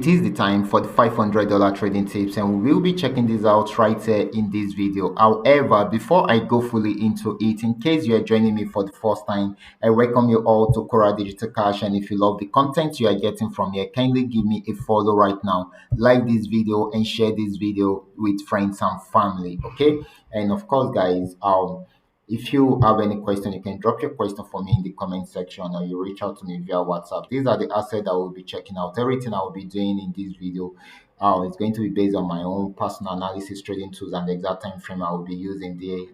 It is the time for the $500 trading tips, and we will be checking this out right here in this video. However, before I go fully into it, in case you are joining me for the first time, I welcome you all to Qora Digital Cash. And if you love the content you are getting from here, kindly give me a follow right now, like this video, and share this video with friends and family. Okay, and of course, guys, if you have any question, you can drop your question for me in the comment section, or you reach out to me via WhatsApp. These are the assets I will be checking out. Everything I will be doing in this video is going to be based on my own personal analysis trading tools and the exact time frame I will be using there.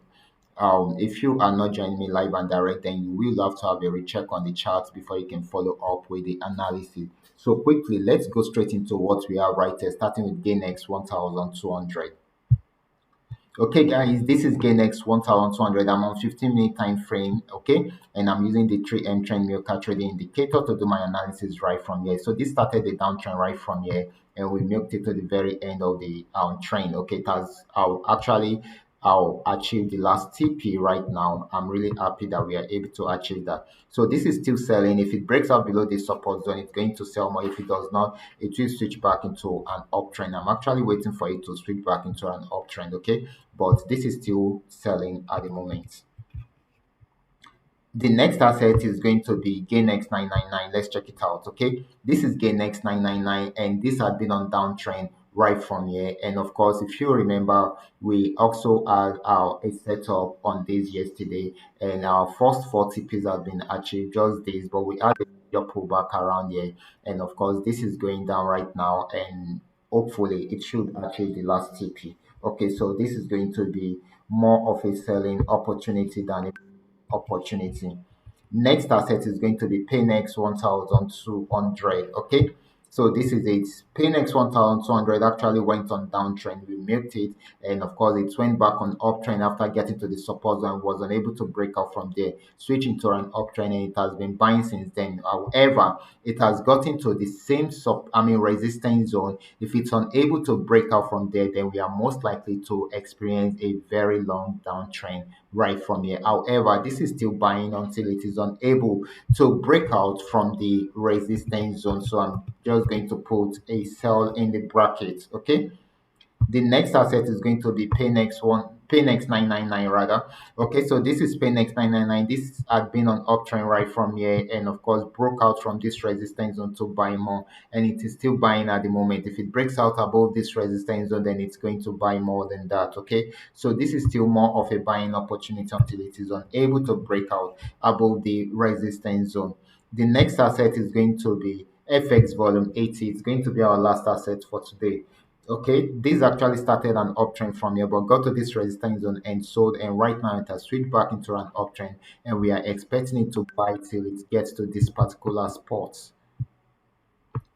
If you are not joining me live and direct, then you will have to have a recheck on the charts before you can follow up with the analysis. So quickly, let's go straight into what we are right here, starting with GainX 1200. Okay, guys, this is GainX 1200. I'm on 15-minute time frame, okay, and I'm using the 3M trend Milka trading indicator to do my analysis right from here. So this started the downtrend right from here, and we milked it to the very end of the trend. Okay, it has actually I'll achieve the last TP right now. I'm really happy that we are able to achieve that. So this is still selling. If it breaks out below the support zone, it's going to sell more. If it does not, it will switch back into an uptrend. I'm actually waiting for it to switch back into an uptrend, okay? But this is still selling at the moment. The next asset is going to be GainX 999. Let's check it out. Okay, this is GainX 999, and this had been on downtrend right from here. And of course, if you remember, we also had a setup on this yesterday, and our first 40 Ps have been achieved just this, but we had a major pullback around here. And of course, this is going down right now, and hopefully it should achieve the last TP. Okay, so this is going to be more of a selling opportunity than a opportunity. Next asset is going to be Paynex 1200. Okay, so this is it. Paynex 1200 actually went on downtrend. We milked it, and of course, it went back on uptrend after getting to the support zone and was unable to break out from there, switching to an uptrend, and it has been buying since then. However, it has gotten to the same resistance zone. If it's unable to break out from there, then we are most likely to experience a very long downtrend right from here. However, this is still buying until it is unable to break out from the resistance zone. So I'm just going to put a sell in the bracket. Okay. The next asset is going to be Paynex 999 rather. Okay, so this is Paynex 999. This had been on uptrend right from here, and of course broke out from this resistance zone to buy more, and it is still buying at the moment. If it breaks out above this resistance zone, then it's going to buy more than that. Okay, so this is still more of a buying opportunity until it is unable to break out above the resistance zone. The next asset is going to be FX volume 80. It's going to be our last asset for today. Okay, this actually started an uptrend from here, but got to this resistance zone and sold, and right now it has switched back into an uptrend, and we are expecting it to buy till it gets to this particular spot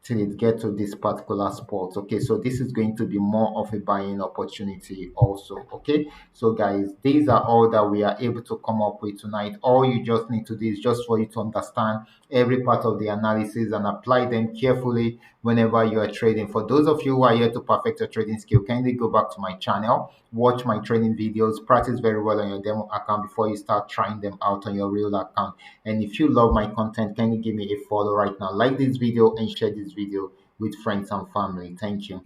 till it get to this particular spot. Okay, so this is going to be more of a buying opportunity also. Okay, so guys, these are all that we are able to come up with tonight. All you just need to do is just for you to understand every part of the analysis and apply them carefully whenever you are trading. For those of you who are here to perfect your trading skill, kindly go back to my channel, watch my training videos, practice very well on your demo account before you start trying them out on your real account. And if you love my content, kindly give me a follow right now, like this video, and share this video with friends and family. Thank you.